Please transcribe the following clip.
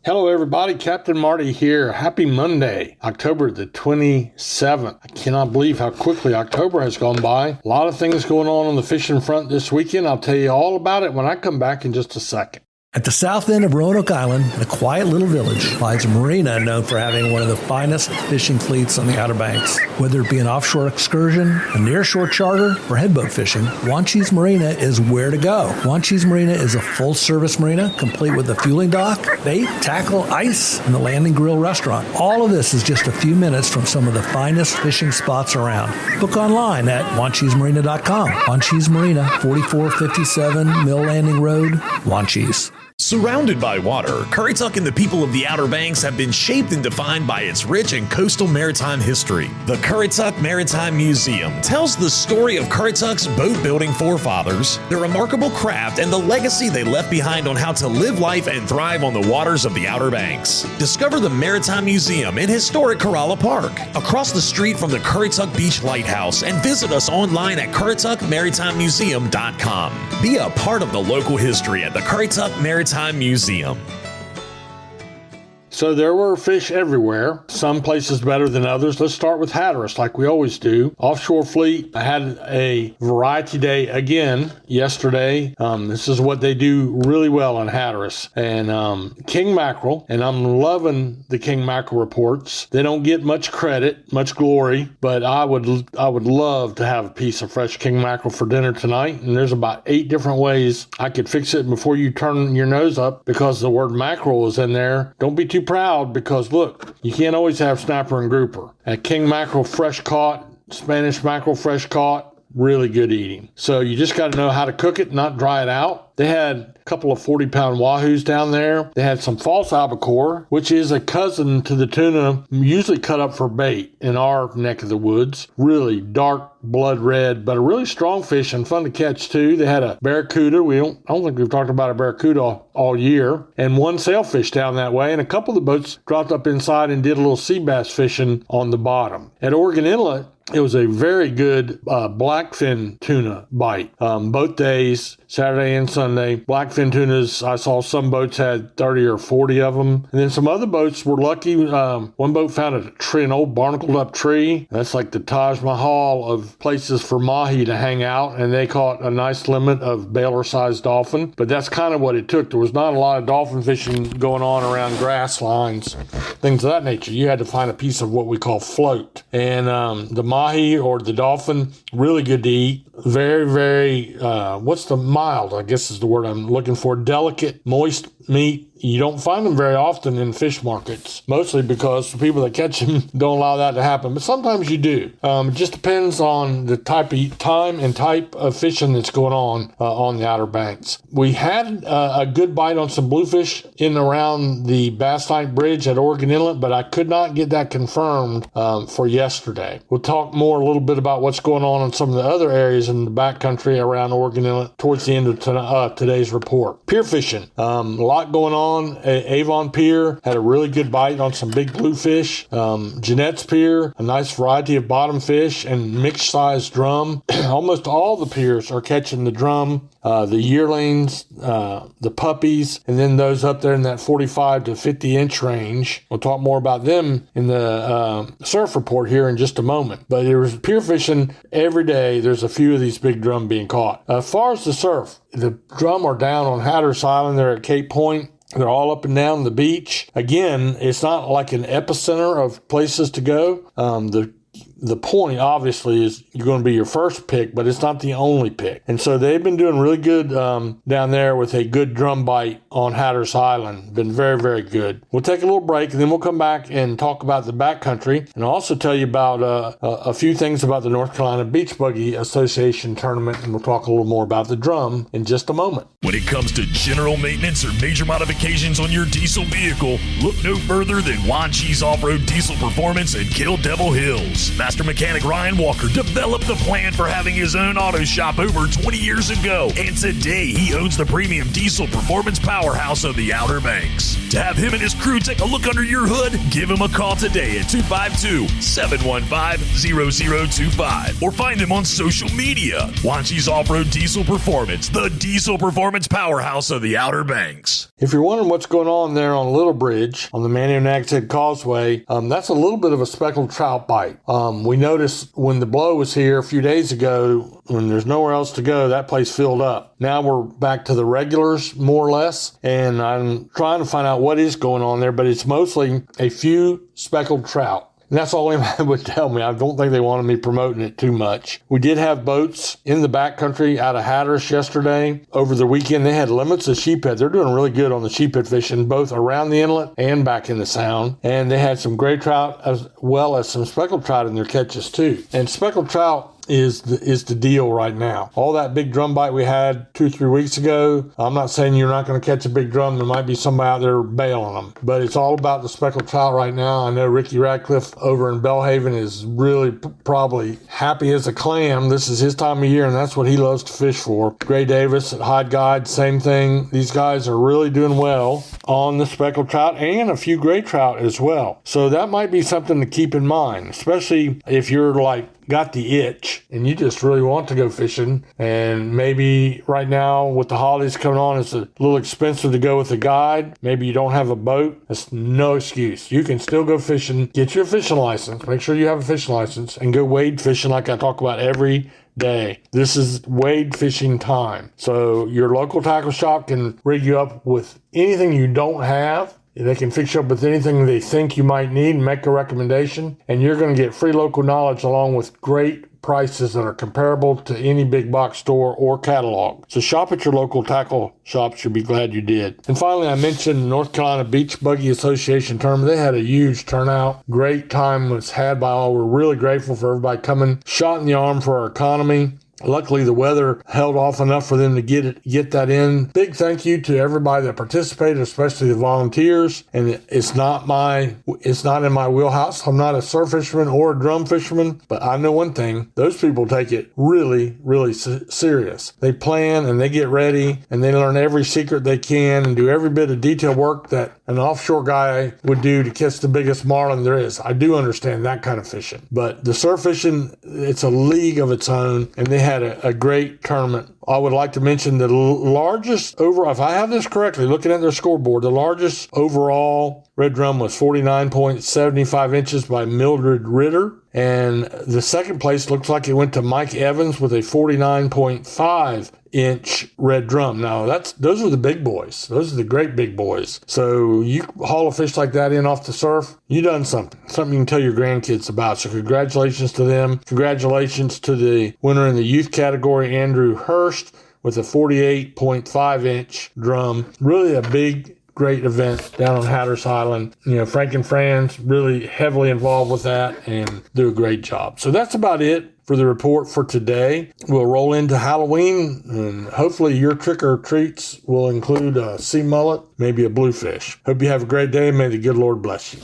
Hello everybody, Captain Marty here. Happy Monday, October the 27th. I cannot believe how quickly October has gone by. A lot of things going on the fishing front this weekend. I'll tell you all about it when I come back in just a second. At the south end of Roanoke Island, in a quiet little village, lies a marina known for having one of the finest fishing fleets on the Outer Banks. Whether it be an offshore excursion, a nearshore charter, or headboat fishing, Wanchese Marina is where to go. Wanchese Marina is a full-service marina, complete with a fueling dock, bait, tackle, ice, and the landing grill restaurant. All of this is just a few minutes from some of the finest fishing spots around. Book online at wanchesemarina.com. Wanchese Marina, 4457 Mill Landing Road, Wanchese. Surrounded by water, Currituck and the people of the Outer Banks have been shaped and defined by its rich and coastal maritime history. The Currituck Maritime Museum tells the story of Currituck's boat-building forefathers, their remarkable craft, and the legacy they left behind on how to live life and thrive on the waters of the Outer Banks. Discover the Maritime Museum in historic Corolla Park, across the street from the Currituck Beach Lighthouse, and visit us online at currituckmaritimemuseum.com. Be a part of the local history at the Currituck Maritime Museum. So there were fish everywhere, some places better than others. Let's start with Hatteras, like we always do. Offshore fleet had a variety day again yesterday. This is what they do really well in Hatteras. And king mackerel, and I'm loving the king mackerel reports. They don't get much credit, much glory, but I would love to have a piece of fresh king mackerel for dinner tonight. And there's about 8 different ways I could fix it before you turn your nose up, because the word mackerel is in there. Don't be too proud, because look, you can't always have snapper and grouper. At king mackerel fresh caught, Spanish mackerel fresh caught, really good eating. So you just got to know how to cook it, not dry it out. They had a couple of 40-pound wahoos down there. They had some false albacore, which is a cousin to the tuna, usually cut up for bait in our neck of the woods. Really dark blood red, but a really strong fish and fun to catch too. They had a barracuda. I don't think we've talked about a barracuda all year, and one sailfish down that way, and a couple of the boats dropped up inside and did a little sea bass fishing on the bottom. At Oregon Inlet, it was a very good blackfin tuna bite. Both days, Saturday and Sunday. Blackfin tunas, I saw some boats had 30 or 40 of them. And then some other boats were lucky. One boat found a tree, an old barnacled up tree. That's like the Taj Mahal of places for mahi to hang out. And they caught a nice limit of Baylor-sized dolphin. But that's kind of what it took. There was not a lot of dolphin fishing going on around grass lines, things of that nature. You had to find a piece of what we call float. And the mahi or the dolphin, really good to eat. Very, very, what's the mild, I guess is the word I'm looking for. Delicate, moist meat. You don't find them very often in fish markets, mostly because the people that catch them don't allow that to happen. But sometimes you do. It just depends on the time and type of fishing that's going on the Outer Banks. We had a good bite on some bluefish in and around the Bass Night Bridge at Oregon Inlet, but I could not get that confirmed for yesterday. We'll talk more a little bit about what's going on in some of the other areas in the backcountry around Oregon Inlet towards the end of today's report. Pier fishing, a lot going on. Avon Pier had a really good bite on some big bluefish. Jeanette's Pier, a nice variety of bottom fish and mixed size drum. Almost all the piers are catching the drum, the yearlings, the puppies, and then those up there in that 45 to 50 inch range. We'll talk more about them in the surf report here in just a moment. But there was pier fishing every day. There's a few of these big drum being caught. As far as the surf, the drum are down on Hatteras Island. They're at Cape Point. They're all up and down the beach. Again, it's not like an epicenter of places to go. The point, obviously, is you're going to be your first pick, but it's not the only pick. And so they've been doing really good down there with a good drum bite on Hatteras Island. Been very, very good. We'll take a little break, and then we'll come back and talk about the backcountry, and I'll also tell you about a few things about the North Carolina Beach Buggy Association tournament, and we'll talk a little more about the drum in just a moment. When it comes to general maintenance or major modifications on your diesel vehicle, look no further than Wanchese Off-Road Diesel Performance in Kill Devil Hills. Master Mechanic Ryan Walker developed the plan for having his own auto shop over 20 years ago, and today he owns the premium diesel performance powerhouse of the Outer Banks. To have him and his crew take a look under your hood, give him a call today at 252-715-0025 or find him on social media. Wanchi's Off-Road Diesel Performance, the diesel performance powerhouse of the Outer Banks. If you're wondering what's going on there on Little Bridge on the Manio-Nags Head Causeway, that's a little bit of a speckled trout bite. We noticed when the blow was here a few days ago, when there's nowhere else to go, that place filled up. Now we're back to the regulars, more or less, and I'm trying to find out what is going on there, but it's mostly a few speckled trout. And that's all anyone would tell me. I don't think they wanted me promoting it too much. We did have boats in the backcountry out of Hatteras yesterday. Over the weekend, they had limits of sheephead. They're doing really good on the sheephead fishing, both around the inlet and back in the sound. And they had some gray trout as well as some speckled trout in their catches too. And speckled trout is the deal right now. All that big drum bite we had 2-3 weeks ago, I'm not saying you're not going to catch a big drum. There might be somebody out there bailing them, but it's all about the speckled trout right now. I know Ricky Radcliffe over in Belhaven is really probably happy as a clam. This is his time of year, and that's what he loves to fish for. Gray Davis at Hide Guide, same thing. These guys are really doing well on the speckled trout and a few gray trout as well. So that might be something to keep in mind, especially if you're like got the itch and you just really want to go fishing, and maybe right now with the holidays coming on, it's a little expensive to go with a guide. Maybe you don't have a boat. That's no excuse. You can still go fishing. Get your fishing license. Make sure you have a fishing license and go wade fishing like I talk about every day. This is wade fishing time. So your local tackle shop can rig you up with anything you don't have. They can fix you up with anything they think you might need and make a recommendation. And you're going to get free local knowledge along with great prices that are comparable to any big box store or catalog. So shop at your local tackle shops. You'll be glad you did. And finally, I mentioned the North Carolina Beach Buggy Association tournament. They had a huge turnout. Great time was had by all. We're really grateful for everybody coming. Shot in the arm for our economy. Luckily, the weather held off enough for them to get that in. Big thank you to everybody that participated, especially the volunteers. And it's not in my wheelhouse. I'm not a surf fisherman or a drum fisherman, but I know one thing: those people take it really, really serious. They plan and they get ready and they learn every secret they can and do every bit of detail work that an offshore guy would do to catch the biggest marlin there is. I do understand that kind of fishing, but the surf fishing, it's a league of its own, and they had a great tournament. I would like to mention the largest overall, if I have this correctly, looking at their scoreboard, the largest overall red drum was 49.75 inches by Mildred Ritter. And the second place looks like it went to Mike Evans with a 49.5 inch red drum. Now those are the big boys. Those are the great big boys. So you haul a fish like that in off the surf, you done something you can tell your grandkids about. So congratulations to them. Congratulations to the winner in the youth category, Andrew Hurst, with a 48.5 inch drum. Really a great event down on Hatteras Island. Frank and Fran's really heavily involved with that and do a great job. So that's about it for the report for today. We'll roll into Halloween, and hopefully your trick or treats will include a sea mullet, maybe a bluefish. Hope you have a great day. May the good Lord bless you.